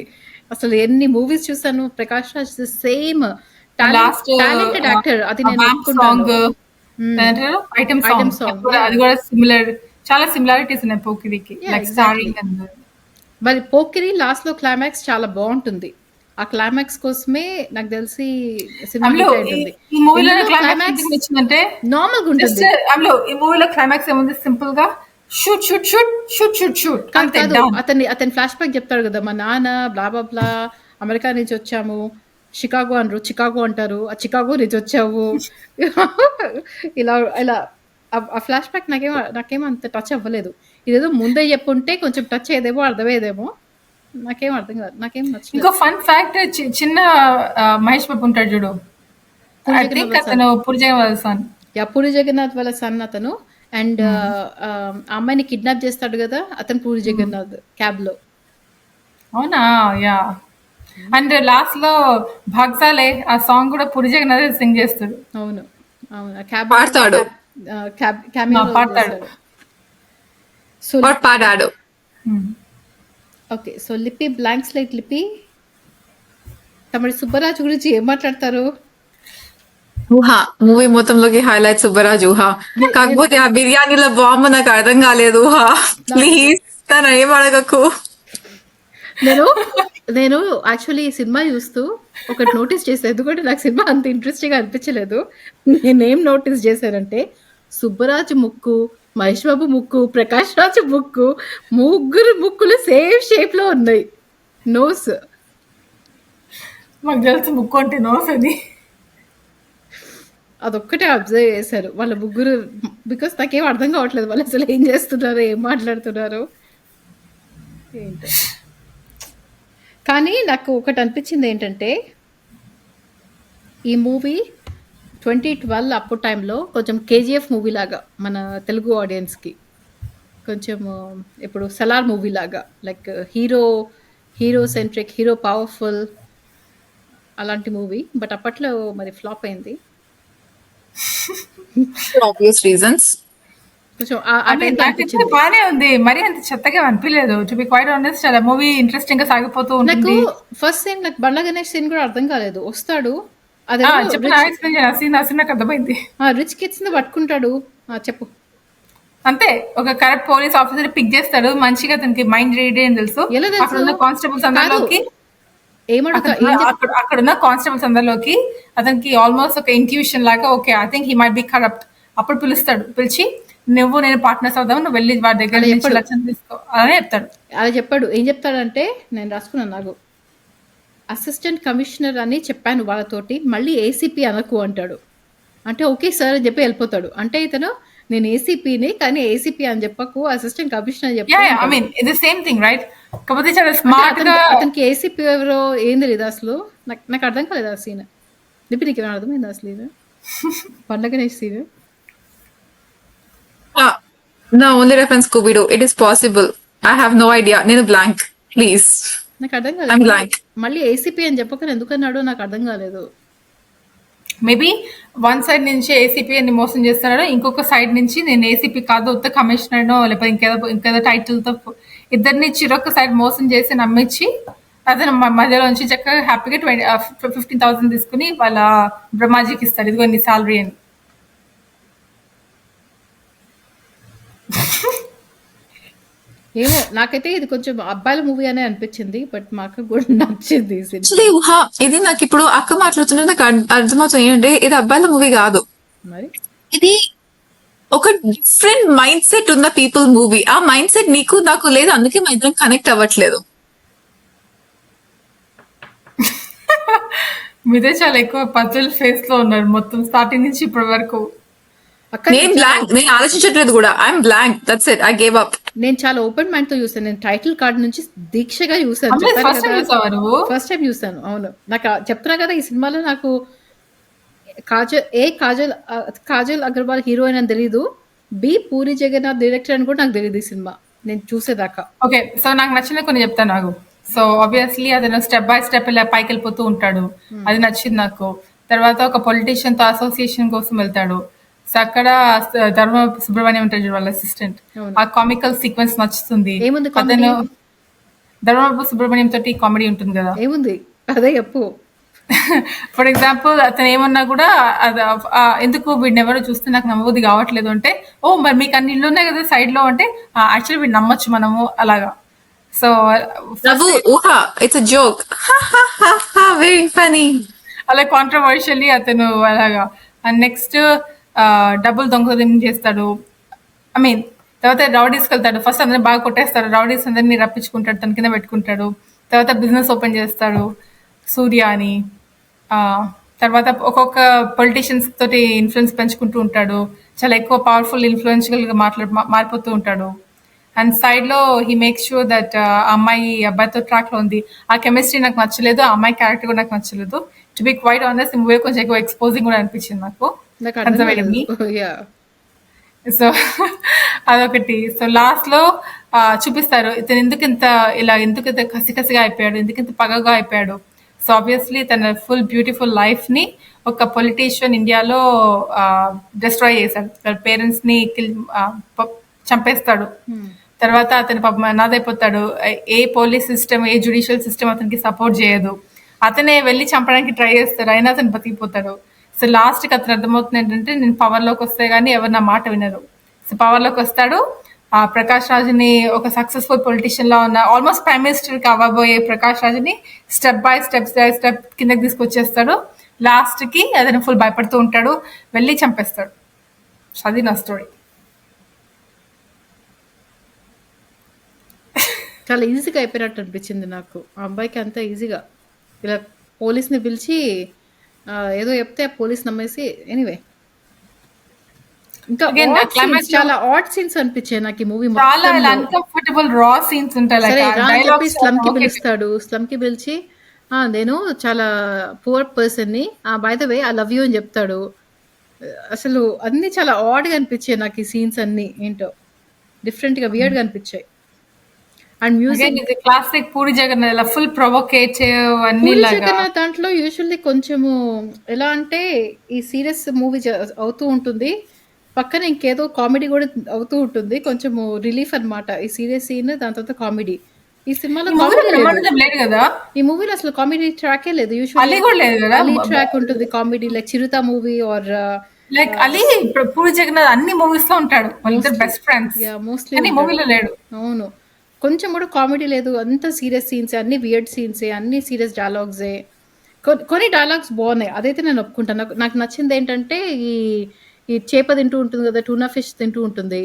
అసలు ఎన్ని మూవీస్ చూసాను, Prakash Raj same talented actor, అది నేను ఒప్పుకుంటాను.
అంటారు ఐటమ్
ఐటమ్
సాంగ్.
సాంగ్
అది కూడా సిమిలర్, చాలా సిమిలారిటీస్ ఉన్నాయి పోకిరికి, లైక్
ఎగ్జాక్ట్లీ.
స్టారింగ్ అండ్
మరి పోకిరి లాస్ట్లో క్లైమాక్స్ చాలా బాగుంటుంది. ఆ క్లైమాక్స్ కోసమే నాకు తెలిసి సినిమా
అందులో
హిట్ అయింటుంది.
ఈ మూవీలో
ఇందులో
క్లైమాక్స్
క్లైమాక్స్
ఎందుకు నచ్చిందంటే
నార్మల్గా
జస్ట్
ఉంటుంది.
అందులో ఈ మూవీలో క్లైమాక్స్ ఏముంది, సింపుల్ గా shoot shoot shoot shoot shoot shoot
కాదు
అంతే,
కాదు
డన్.
అతని ఫ్లాష్ బ్యాక్ చెప్తాడు కదా, మా నాన్న బ్లా బ్లా బ్లా అమెరికా నుంచి వచ్చాము, షికాగో అనరు చికాగో అంటారు, ఆ చికాగో నుంచి వచ్చావు ఇలా ఇలా ఆ ఫ్లాష్ బ్యాక్ నాకేమో అంత టచ్ అవ్వలేదు. ఇదేదో ముందే చెప్పుంటే కొంచెం టచ్ అయ్యేదేమో అర్థమయ్యేదేమో. నాకేం అర్థం కాదు, నాకేం నచ్చలేదు.
ఇంకో ఫన్ ఫ్యాక్ట్, చిన్న మహేష్ బాబు ఉంటాడు చూడు,
పూరి
ఐ
జగన్నాథ్
థింక్
వాళ్ళ
అతను పూరి జగన్నాథ్ సన్.
యా పూరి జగన్నాథ్ వాళ్ళ సన్ అతను. అండ్ ఆ అమ్మాయిని కిడ్నాప్ చేస్తాడు కదా అతను పూరి జగన్నాథ్ క్యాబ్ లో.
అవునా, యా. అండ్ లాస్ట్ లో భాగ్సాలే ఆ సాంగ్ కూడా పూరి జగన్నాథ్ సింగ్ చేస్తాడు.
అవును అవును ఆ క్యాబ్
పాడతాడు
క్యామియోలో
పాడతాడు.
చేస్తాడు. సో
or పాడాడు.
ఓకే, సో లిపి బ్లాంక్ స్లైట్ లిపి తమిళ సుబ్బరాజు గురించి ఏం మాట్లాడతారు?
ఊహా మూవీ మొత్తంలోకి హైలైట్ సుబ్బరాజ్ ఊహా. కాకపోతే ఆ బిర్యానీలో బాంబు నాకు అర్థం కాలేదు. ఊహా ప్లీజ్ తను ఏం అడగకు.
నేను నేను యాక్చువల్లీ ఈ సినిమా చూస్తూ ఒకటి నోటీస్ చేశాను, ఎందుకంటే నాకు సినిమా అంత ఇంట్రెస్టింగ్ అనిపించలేదు. నేనేం నోటీస్ చేశానంటే సుబ్బరాజు ముక్కు, మహేష్ బాబు ముక్కు, ప్రకాష్ రాజు ముక్కు, ముగ్గురు ముక్కులు సేమ్ షేప్ లో ఉన్నాయి. నోస్
మాకు తెలుసు ముక్కు అంటే నోస్ అని.
అదొక్కటే అబ్జర్వ్ చేశారు వాళ్ళ ముగ్గురు. బికాస్ నాకేం అర్థం కావట్లేదు వాళ్ళు అసలు ఏం చేస్తున్నారు, ఏం మాట్లాడుతున్నారు ఏంటో. కానీ నాకు ఒకటి అనిపించింది ఏంటంటే ఈ మూవీ 2012 అప్పుడు టైంలో కొంచెం కేజీఎఫ్ మూవీ లాగా మన తెలుగు ఆడియన్స్కి కొంచెం ఇప్పుడు సలార్ మూవీ లాగా, like hero centric, hero powerful అలాంటి మూవీ. బట్ అప్పట్లో మరి ఫ్లాప్ అయింది
ఆబ్వియస్ రీజన్స్.
కొంచెం ఆ టైంలో
నాకైతే
అనిపించింది.
బానే ఉంది, మరి అంత చెత్తగా అనిపించలేదు. టు బి క్వైట్ ఆనెస్ట్, అలా మూవీ ఇంట్రెస్టింగ్ గా సాగిపోతూ
నాకు
ఉంటుంది.
ఫస్ట్ సీన్ నాకు బండ్ల గణేష్ సీన్ కూడా అర్థం కాలేదు. వస్తాడు
ఆ,
అదేమో
చెప్పు, నా ఎక్స్ప్లెయిన్ చేయాలి. సీన్ నాకు అర్థమైంది.
రిచ్ కిడ్స్ ని పట్టుకుంటాడు. చెప్పు.
అంతే, ఒక కరెక్ట్ పోలీస్ ఆఫీసర్ పిక్ చేస్తాడు, మంచిగా అతనికి మైండ్ రీడ్ అని తెలుసు.
ఎలా తెలుసు?
అక్కడున్న కానిస్టేబుల్స్
కాదు
అందరిలోకి
ఏమడుగుతా
అక్కడున్న కానిస్టేబుల్స్ అందరిలోకి అతనికి ఆల్మోస్ట్ ఒక ఇంట్యూషన్ లాగా, okay I think he might be corrupt. అప్పుడు పిలుస్తాడు, పిలిచి నువ్వు నేను పార్ట్నర్స్ అవుదాం, నువ్వు వెళ్ళి వాడి దగ్గర
అలా
నుంచి
చెప్పడు.
లక్షలు తీసుకో అనే చెప్తాడు.
అలా చెప్పాడు. ఏం చెప్తాడంటే నేను రాసుకున్నాను, నాకు అసిస్టెంట్ కమిషనర్ అని చెప్పాను వాళ్ళతోటి, మళ్ళీ ఏసీపీ అనకు అంటాడు. అంటే ఓకే సార్ అని చెప్పి వెళ్ళిపోతాడు. అంటే ఇతను నేను ఏసీపీని కానీ ఏసీపీ అని చెప్పకు, అసిస్టెంట్ కమిషనర్ చెప్పు
యా ఐ
అంటాడు.
మీన్ ఇది సేమ్ థింగ్ రైట్. కాకపోతే చాలా
అంటే
స్మార్ట్ గా
అతనికి ఏసీపీ ఎవరో ఏం తెలియదు అసలు. నాకు అర్థం కాలేదు ఆ సీన్. లిపి నీకు ఏమైనా అర్థమైంది అసలు ఇది పండగ సీన్?
నా only reference Scooby-Doo. It is possible. I have no idea. నేను బ్లాంక్ ప్లీజ్.
నాకు అర్థం
I'm
కాలేదు.
blank.
మళ్ళీ ఏసీపీ అని చెప్పకని ఎందుకన్నాడో నాకు అర్థం కాలేదు.
మేబీ వన్ సైడ్ నుంచి ఏసీపీ అని మోసం చేస్తున్నాడు, ఇంకొక సైడ్ నుంచి నేను ఏసీపీ కాదు ఉత్త కమిషనర్ లేకపోతే ఇంకేదో టైటిల్ తో ఇద్దరిని చిరొక సైడ్ మోసం చేసి నమ్మించి అతను మధ్యలో నుంచి చక్కగా హ్యాపీగా 15,000 తీసుకుని వాళ్ళ బ్రహ్మాజీకి ఇస్తాడు, ఇదిగో నీ సాలరీ అని.
ఏమో నాకైతే ఇది కొంచెం అబ్బాయిల మూవీ అనే అనిపించింది. బట్ మా అక్క కూడా నచ్చింది ఈ సినిమా.
యాక్చువల్లీ ఊహా ఇది నాకు ఇప్పుడు అక్క మాట్లాడుతుంటే నాకు అర్థమవుతుంది ఏంటంటే ఇది అబ్బాయిల మూవీ కాదు,
మరి
ఇది ఒక డిఫరెంట్ మైండ్ సెట్ ఉన్న పీపుల్ మూవీ. ఆ మైండ్ సెట్ నీకు నాకు లేదు, అందుకే మా ఇద్దరం కనెక్ట్ అవ్వట్లేదు.
మీదే చాలా ఎక్కువ పజిల్ ఫేస్ లో ఉన్నారు మొత్తం స్టార్టింగ్ నుంచి ఇప్పటి వరకు.
అక్క
నేను బ్లాంక్, నేను ఆలోచించట్లేదు కూడా. I'm blank, that's it, I gave up.
నేను చాలా ఓపెన్ మైండ్ తో చూసాను. నేను టైటిల్ కార్డ్ నుంచి దీక్షగా చూసాను.
అమ్మాయి ఫస్ట్ టైం చూసావా నువ్వు?
ఫస్ట్ టైం చూసాను. అవును, నాకు చెప్తున్నా కదా ఈ సినిమాలో నాకు కాజల్ అగర్వాల్ హీరోయిన్ అని తెలీదు, బి పూరి జగన్నాథ్ డైరెక్టర్ అని కూడా నాకు తెలియదు ఈ సినిమా నేను చూసేదాకా.
ఓకే, సో నాకు నచ్చిన కొన్ని చెప్తాను నాకు. సో ఆబ్వియస్లీ అతను స్టెప్ బై స్టెప్ ఇలా పైకి వెళ్ళిపోతూ ఉంటాడు, అది నచ్చింది నాకు. తర్వాత ఒక పొలిటీషియన్ తో అసోసియేషన్ కోసం వెళ్తాడు. సో అక్కడ ధర్మ సుబ్రహ్మణ్యం ఉంటాడు చూడు, వాళ్ళ అసిస్టెంట్.
అవును.
ఆ కామికల్ సీక్వెన్స్ నచ్చుతుంది.
ఏముంది
అతను
comedy?
ధర్మ సుబ్రహ్మణ్యం తోటి కామెడీ ఉంటుంది కదా.
ఏముంది అదే చెప్పు.
ఫర్ ఎగ్జాంపుల్ అతను ఏమన్నా కూడా అది ఎందుకు వీడిని ఎవరో చూస్తే నాకు నమ్మబుద్ధి కావట్లేదు అంటే, ఓ మరి మీకు అన్ని ఇల్లు ఉన్నాయి కదా సైడ్ లో అంటే, యాక్చువల్లీ వీడు నమ్మొచ్చు మనము అలాగా. So
Navu,
first
uha, it's a joke. Ha ha ha ha, very funny.
అలా కాంట్రవర్షియల్లీ అతను అలాగా. అండ్ నెక్స్ట్ డబ్బులు దొంగతనం చేస్తాడు. ఐ మీన్ తర్వాత రౌడీస్కి వెళ్తాడు. ఫస్ట్ అందరిని బాగా కొట్టేస్తాడు, రౌడీస్ అందరినీ రప్పించుకుంటాడు, తన కింద పెట్టుకుంటాడు. తర్వాత బిజినెస్ ఓపెన్ చేస్తాడు సూర్య అని. ఆ, తర్వాత ఒక్కొక్క పొలిటీషియన్స్ తోటి ఇన్ఫ్లుయెన్స్ పెంచుకుంటూ ఉంటాడు. చాలా ఎక్కువ పవర్ఫుల్ ఇన్ఫ్లుయెన్షియల్ గా మారిపోతూ ఉంటాడు. అండ్ సైడ్ లో హీ మేక్ షూర్ దట్ అమ్మాయి అబ్బాయితో ట్రాక్ లో ఉంది. ఆ కెమిస్ట్రీ నాకు నచ్చలేదు, ఆ అమ్మాయి క్యారెక్టర్ కూడా నాకు నచ్చలేదు. To be quiet honest, movie కొంచెం ఎక్కువ ఎక్స్పోజింగ్ కూడా అనిపించింది నాకు.
నాకు అర్థం
కన్సర్వేటివ్
కాలేదు.
మీ.
యా
సో అదొకటి. సో లాస్ట్ లో చూపిస్తారు ఇతను ఎందుకు ఇంత ఇలా, ఎందుకు ఇంత కసికసిగా అయిపోయాడు, ఎందుకు ఇంత పగగా అయిపోయాడు. సో ఆబ్వియస్లీ తన ఫుల్ బ్యూటిఫుల్ లైఫ్ ని ఒక పొలిటీషియన్ ఇండియాలో డిస్ట్రాయ్ చేశాడు. తన పేరెంట్స్ ని చంపేస్తాడు. తర్వాత అతను పాపం అనాథైపోతాడు. ఏ పోలీస్ సిస్టమ్, ఏ జ్యుడిషియల్ సిస్టమ్ అతనికి సపోర్ట్ చేయదు. అతనే వెళ్ళి చంపడానికి ట్రై చేస్తాడు, అయినా అతను బతికిపోతాడు. సో లాస్ట్ కి అతను అర్థమవుతుంది ఏంటంటే, నేను పవర్ లోకి వస్తే గానీ ఎవరు నా మాట వినరు. సో పవర్ లోకి వస్తాడు. ప్రకాష్ రాజుని ఒక సక్సెస్ఫుల్ పొలిటీషియన్ లా ఉన్న, ఆల్మోస్ట్ ప్రైమ్ మినిస్టర్ కి అవ్వబోయే ప్రకాష్ రాజుని స్టెప్ బై స్టెప్ కిందకి తీసుకొచ్చేస్తాడు. లాస్ట్ కి అతను ఫుల్ భయపడుతూ ఉంటాడు, వెళ్ళి చంపేస్తాడు. సో అది నా స్టోరీ.
చాలా ఈజీగా అయిపోయినట్టు అనిపించింది నాకు. ఆ అబ్బాయికి అంత ఈజీగా ఇలా పోలీస్ని పిలిచి ఏదో చెప్తే ఆ పోలీస్ నమ్మేసి. ఎనీవే, ఇంకా
Again,
odd
climax
scenes, చాలా ఆడ్ సీన్స్ అనిపించాయి నాకు ఈ మూవీ
చాలా
మొత్తంలో.
అన్కంఫర్టబుల్ రా సీన్స్ ఉంటాయి.
సరే రా అని చెప్పి
డైలాగ్స్
స్లమ్ కి పిలుస్తాడు. స్లమ్ కి పిలిచి నేను చాలా పువర్ పర్సన్ ని, by the way I love you అని చెప్తాడు. అసలు అన్ని చాలా ఆడ్ గా అనిపించాయి నాకు ఈ సీన్స్ అన్ని. ఏంటో డిఫరెంట్ గా వియర్డ్ గా అనిపించాయి. అండ్ మ్యూజిక్,
ఇది క్లాసిక్ పూరి జగన్నాథ్ ఇలా ఫుల్ ప్రొవోకేటివ్ అన్ని
పూరి
లాగా.
జగన్నాథ్ దాంట్లో యూజువల్లీ కొంచెము ఎలా అంటే, ఈ సీరియస్ మూవీ అవుతూ ఉంటుంది, పక్కన ఇంకేదో కామెడీ కూడా అవుతూ ఉంటుంది. కొంచెము రిలీఫ్ అన్నమాట ఈ సీరియస్ సీన్, దాని తర్వాత కామెడీ. ఈ సినిమాలో
ఈ మూవీలో
కామెడీ లేదు.
బ్రహ్మానందం లేదు కదా,
ఈ మూవీలో అసలు కామెడీ ట్రాకే లేదు.
అలీ
యూజువల్లీ
కూడా లేదు కదా.
అలీ ట్రాక్ ఉంటుంది comedy, like Chirutha movie or
like Ali Puri Jagannath అన్ని మూవీస్ లో ఉంటాడు, వాళ్ళిద్దరు
mostly.
Best friends.
Yeah mostly
కానీ
ఉంటాడు.
మూవీలో లేడు.
అవును, కొంచెం కూడా కామెడీ లేదు. అంత సీరియస్ సీన్స్, అన్ని వియర్డ్ సీన్సే, అన్ని సీరియస్ డైలాగ్సే. కొన్ని డైలాగ్స్ బాగున్నాయి, అదైతే నేను ఒప్పుకుంటాను. నాకు నచ్చింది ఏంటంటే, ఈ ఈ చేప తింటూ ఉంటుంది కదా, టూనా ఫిష్ తింటూ ఉంటుంది.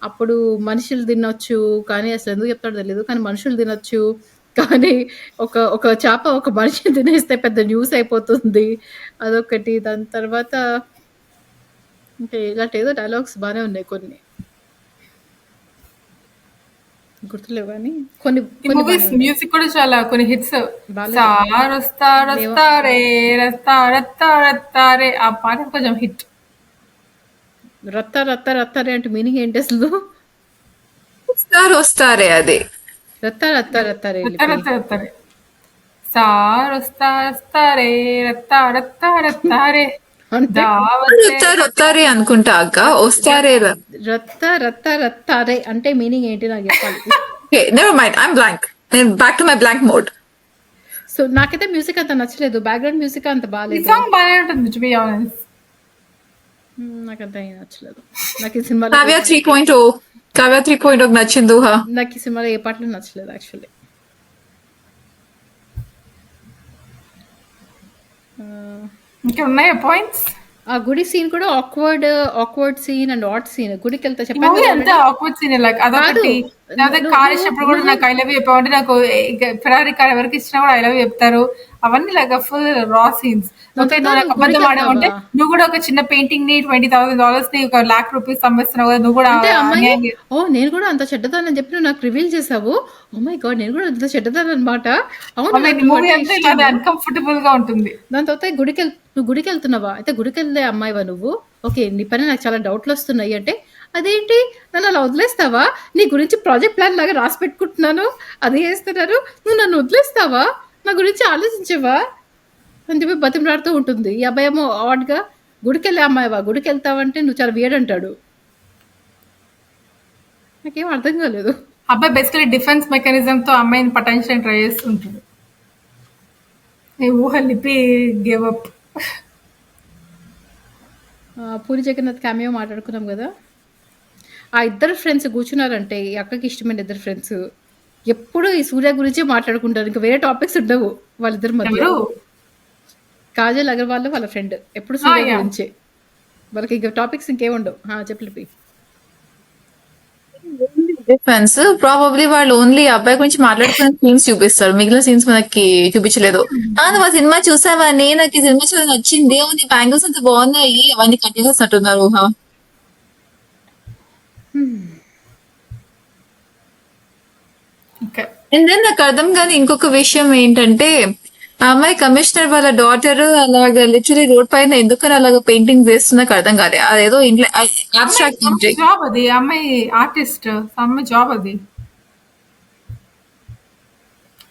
అప్పుడు మనుషులు తినొచ్చు కానీ అసలు ఎందుకు చెప్తాడో తెలియదు, కానీ మనుషులు తినొచ్చు కానీ ఒక ఒక చేప ఒక మనిషిని తినేస్తే పెద్ద న్యూస్ అయిపోతుంది. అదొకటి. దాని తర్వాత అంటే ఇలాంటి ఏదో డైలాగ్స్ బాగానే ఉన్నాయి, కొన్ని గుర్తులేవు కానీ కొన్ని
ఈ
కొన్ని
మూవీస్
బాగానే ఉన్నాయి.
మ్యూజిక్ కూడా చాలా కొన్ని హిట్స్.
బాగాలేదు.
సారొస్తారే రస్తారే ఆ పాట కొంచెం హిట్.
రత్త రత్త రత్తారే అంటే మీనింగ్ ఏంటి అసలు?
Star ostare adi.
రత్త రత్త రత్తారే
రత్తారే సారొస్తారే రత్తారే
అంటే
దావతే.
Rottare anukunta akka. Ostare.
రత్త రత్త రత్తారే అంటే మీనింగ్ ఏంటి నాకు చెప్పాలి.
Okay, never mind. I'm blank. And back to my blank mode.
So నాకైతే మ్యూజిక్ అంత నచ్చలేదు, బ్యాక్గ్రౌండ్ మ్యూజిక్ అంత
ఈ
బాగాలేదు.
సాంగ్ బాగానే ఉంటుంది టు బి ఆనెస్ట్.
నాకంత ఏం నచ్చలేదు. నాకు ఈ సినిమాలో
Kavya 3.0. Kavya 3.0 nachinduha.
నాకు ఈ సినిమాలో ఏ పాటలు నచ్చలేదు యాక్చువల్లీ.
ఇంకా ఉన్నాయా పాయింట్స్?
ఆ గుడి సీన్ కూడా awkward scene and odd scene. గుడికి వెళ్తా
ఈ
చెప్పాను
మూవీ
కదా
అంతా
already.
ఆక్వర్డ్ సీన్ లైక్ అదొకటి.
కాదు.
లేకపోతే కార్ ఇచ్చినప్పుడు కూడా నాకు ఐ లవ్ యూ చెప్పామంటే, నాకు ఫెరారీ కార్ ఎవరికి ఇచ్చినా కూడా ఐ లవ్ యూ చెప్తారు. అవన్నీ లైక్ ఫుల్ రా సీన్స్. ఓకే, నువ్వు నాకు అబద్ధం ఆడావంటే, నువ్వు కూడా ఒక చిన్న పెయింటింగ్ ని $20,000 ని ఒక ₹1,00,000 అమ్మేస్తున్నావు కదా, నువ్వు కూడా
అంటే అమ్మాయి
అన్యాయంగా.
నేను కూడా అంత చెడ్డదాన్ని చెప్పి నువ్వు నాకు రివీల్ చేసావు. ఓ మై గాడ్, నేను కూడా అంత చెడ్డదాన్ని అనమాట. అవును, నాకు నువ్వు
మూవీ
అంటే
అంతా
ఇష్టం.
ఇలా అన్కంఫర్టబుల్ గా ఉంటుంది.
దాని తర్వాత నువ్వు గుడికి వెళ్తున్నావా, అయితే గుడికి వెళ్ళే అమ్మాయివా నువ్వు? ఓకే, నీ పైన నాకు చాలా డౌట్లు వస్తున్నాయి అంటే, అదేంటి నన్ను అలా వదిలేస్తావా? నీ గురించి ప్రాజెక్ట్ ప్లాన్ లాగా రాసి పెట్టుకుంటున్నాను, అది చేస్తున్నారు, నువ్వు నన్ను వదిలేస్తావా? నా గురించి ఆలోచించవా అని చెప్పి బతిమలాడుతూ ఉంటుంది. ఈ అబ్బాయి ఏమో ఆడ్గా, గుడికి వెళ్ళే అమ్మాయివా, గుడికి వెళ్తావంటే నువ్వు చాలా వేడి అంటాడు. నాకేం అర్థం కాలేదు.
అబ్బాయి బేసికలీ డిఫెన్స్ మెకానిజం తో అమ్మాయిని పటాయించడానికి ట్రై చేస్తుంటుంది. ఈ ఊహ లిపి gave up.
Puri Jagannath cameo మాట్లాడుకున్నాం కదా. ఆ ఇద్దరు ఫ్రెండ్స్ కూర్చున్నారంటే ఈ అక్కకి ఇష్టమైన ఇద్దరు ఫ్రెండ్స్ ఎప్పుడు ఈ సూర్య గురించే మాట్లాడుకుంటారు. ఇంకా వేరే టాపిక్స్ ఉండవు వాళ్ళిద్దరి మధ్య.
ఎవరు?
కాజల్ అగర్వాల్ వాళ్ళ ఫ్రెండ్ ఎప్పుడు సూర్య
యా.
గురించే. వాళ్ళకి ఇంకా టాపిక్స్ ఇంకేముండవు. చెప్పు లిపి.
డిఫరెన్స్ ప్రాబబ్లీ వాళ్ళు ఓన్లీ అబ్బాయి గురించి మాట్లాడుకునే సీన్స్ చూపిస్తారు, మిగిలిన సీన్స్ మనకి చూపించలేదు. నువ్వు ఆ సినిమా చూసావా, నాకు ఈ సినిమా చాలా నచ్చింది, అవును బ్యాంగిల్స్ అంత బాగున్నాయి, అవన్నీ కట్ చేసేస్తున్నారు ఊహ.
ఓకే.
అండ్ దెన్ నాకు అర్థం కాని ఇంకొక విషయం ఏంటంటే, ఆ అమ్మాయి కమిషనర్ వాళ్ళ డాటర్ అలాగా లిటరలీ రోడ్ పైన ఎందుకని అలాగ పెయింటింగ్ వేస్తున్నా నాకు అర్థం కాలే. అదేదో ఇంట్లో అబ్స్ట్రాక్ట్
అమ్మాయి జాబ్ అది, అమ్మాయి ఆర్టిస్ట్, అమ్మాయి జాబ్ అది.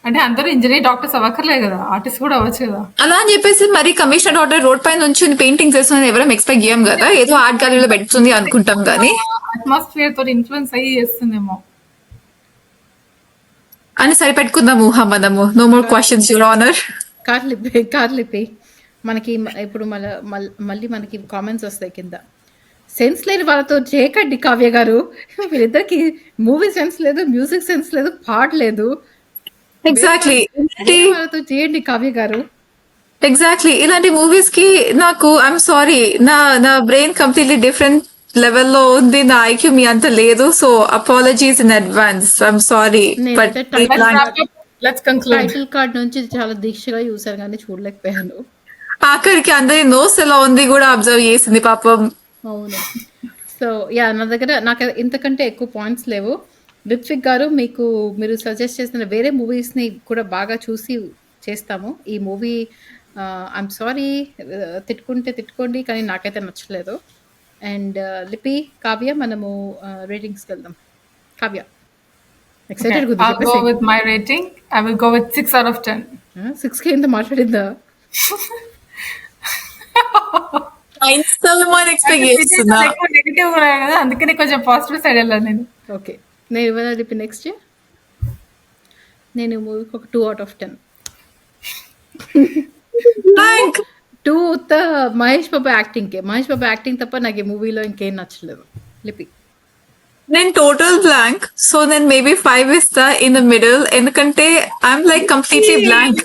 అంటే అందరూ ఇంజనీర్ డాక్టర్స్ అవ్వక్కర్లేదు కదా, ఆర్టిస్ట్ కూడా అవ్వచ్చు కదా.
అలా అని చెప్పేసి మరి కమిషనర్ డాటర్ రోడ్ పైన నుంచి పెయింటింగ్స్ వేస్తుంది ఎవరైనా ఎక్స్పెక్ట్ చేయం కదా, ఏదో ఆర్ట్ గ్యాలరీలో పెడుతుంది అనుకుంటాం కానీ
అట్మాస్ఫియర్ తోటి ఇన్ఫ్లుయెన్స్ అయ్యి చేస్తుందేమో.
అని సరిపెట్టుకుందాం ఊహ మనము. No more questions your honour.
కార్లిపి మనకి ఇప్పుడు మళ్ళీ మనకి కామెంట్స్ వస్తాయి కింద. సెన్స్ లేని వాళ్ళతో చేయకండి కావ్య గారు. వీళ్ళిద్దరికి మూవీ సెన్స్ లేదు, మ్యూజిక్ సెన్స్ లేదు, పాట లేదు.
ఎగ్జాక్ట్లీ
వాళ్ళతో చేయండి కావ్య గారు.
ఎగ్జాక్ట్లీ ఇలాంటి మూవీస్ కి నాకు ఐఎమ్ సారీ, నా బ్రెయిన్ కంప్లీట్లీ డిఫరెంట్ లెవెల్లో ఉంది, నా ఐక్యూ మీ అంత లేదు. So apologies in advance, I'm sorry. But
let's conclude.
Title card నుంచి చాలా దీక్షగా చూసాను కానీ చూడలేకపోయాను.
ఆఖరికి అందరి నోస్ ఎలా ఉంది కూడా అబ్జర్వ్ చేసింది పాపం.
అవును. సో నా దగ్గర నాకు ఇంతకంటే ఎక్కువ పాయింట్స్ లేవు. రిత్విక్ గారు మీరు సజెస్ట్ చేసిన వేరే మూవీస్ని కూడా బాగా చూసి చేస్తాము. ఈ మూవీ ఐఎమ్ సారీ, తిట్టుకోండి కానీ నాకైతే నచ్చలేదు. అండ్ లిపి, కావ్య, మనము రేటింగ్స్కి వెళ్దాం. Kavya excited
I'll go with my rating. I will go with 6 out of 10.
6కి ఎంత మాట్లాడిందా?
ఎక్స్పెక్ట్ చేస్తున్నా.
నెగిటివ్ కదా, అందుకని కొంచెం పాజిటివ్ సైడ్ వెళ్ళాను నేను.
ఓకే, నేను ఇవ్వాలి లిపి నెక్స్ట్. నేను మూవీకి ఒక 2 out of 10. 2 మహేష్ బాబు యాక్టింగ్కే. మహేష్ బాబు యాక్టింగ్ తప్ప నాకు ఈ మూవీలో ఇంకేం నచ్చలేదు. లిపి
నేను టోటల్ బ్లాంక్, సో నేను మేబీ 5 ఇస్తా ఇన్ ద మిడిల్, ఎందుకంటే I'm like completely blank.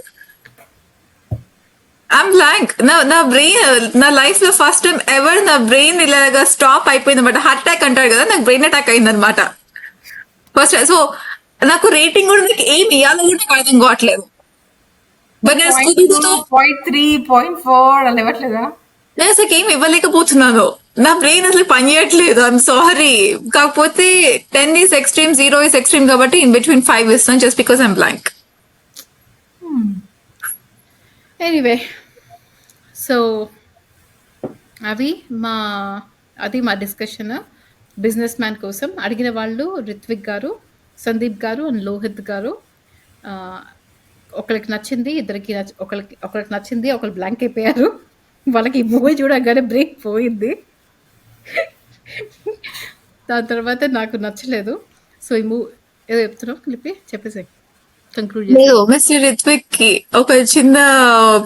I'm blank. నా బ్రెయిన్, నా లైఫ్ లో ఫస్ట్ టైం ఎవర్ నా బ్రెయిన్ ఇలాగా స్టాప్ అయిపోయింది అనమాట. హార్ట్ అటాక్ అంటారు కదా, నాకు బ్రెయిన్ అటాక్ అయింది అనమాట ఫస్ట్. సో నాకు రేటింగ్ కూడా నాకు ఏమి ఇవ్వాలో కూడా నాకు అర్థం కావట్లేదు. బట్ నేను స్కూబీతో
0.3, 0.4 అలా ఇవ్వట్లేదా?
నేను అసలు ఏమి ఇవ్వలేకపోతున్నాను, నా బ్రెయిన్ అసలు పనిచేయట్లేదు. I'm sorry. కాకపోతే 10 ఈస్ ఎక్స్ట్రీమ్, 0 ఈస్ ఎక్స్ట్రీమ్ కాబట్టి ఇన్ బిట్వీన్ 5 ఇస్తాను, just because I'm blank.
Anyway, so అది మా డిస్కషన్. బిజినెస్ మ్యాన్ కోసం అడిగిన వాళ్ళు రిత్విక్ గారు, సందీప్ గారు అండ్ లోహిత్ గారు. ఒకరికి నచ్చింది, ఒకరికి నచ్చింది, ఒకరు బ్లాంక్ అయిపోయారు. వాళ్ళకి ఈ మూవీ చూడగానే బ్రేక్ పోయింది. దాని తర్వాత నాకు నచ్చలేదు. సో ఈ మూవీ ఏదో చెప్తున్నావు లిపి, చెప్పేసి కంక్లూడ్
లేదు, మిస్టర్ రిత్విక్ కి ఒక చిన్న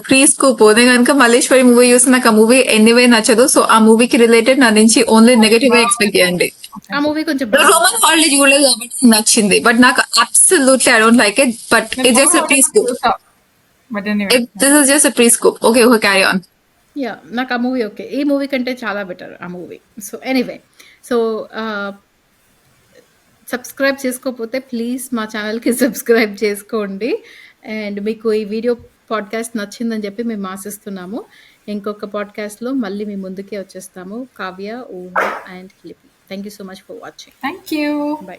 ప్రీ స్కూప్. నేను కనుక మల్లేశ్వరి మూవీ చూసి నాకు ఆ మూవీ ఎనీవే నచ్చదు. సో ఆ మూవీకి రిలేటెడ్ నా నుంచి ఓన్లీ నెగటివ్ గా ఎక్స్పెక్ట్ చేయండి.
ఆ మూవీ కొంచెం
రోమన్ హాలిడే చూడలేదు కాబట్టి నాకు నచ్చింది, బట్ నాకు absolutely I don't like it. But it's just pre scoop. This is just pre scoop. Okay, carry on.
నాకు ఆ మూవీ ఓకే. ఈ మూవీ కంటే చాలా బెటర్ ఆ movie. So anyway, so subscribe చేసుకోకపోతే ప్లీజ్ మా ఛానల్కి సబ్స్క్రైబ్ చేసుకోండి. అండ్ మీకు ఈ వీడియో పాడ్కాస్ట్ నచ్చిందని చెప్పి మేము ఆశిస్తున్నాము. ఇంకొక పాడ్కాస్ట్లో మళ్ళీ మీ ముందుకే వచ్చేస్తాము. కావ్య, ఊహ అండ్ లిపి. Thank you so much for watching.
Thank you.
By.